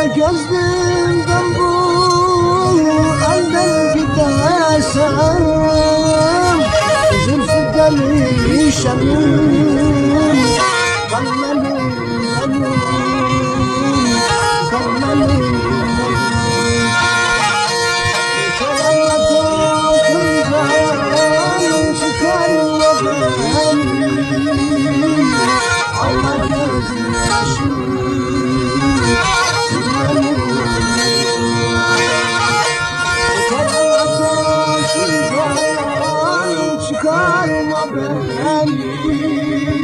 gözlümden bu elden gidersen üzümsüz gelişenim kalmelim kalmelim karanlıktan çıkarma beni Allah gözüm yaşım çıkarma beni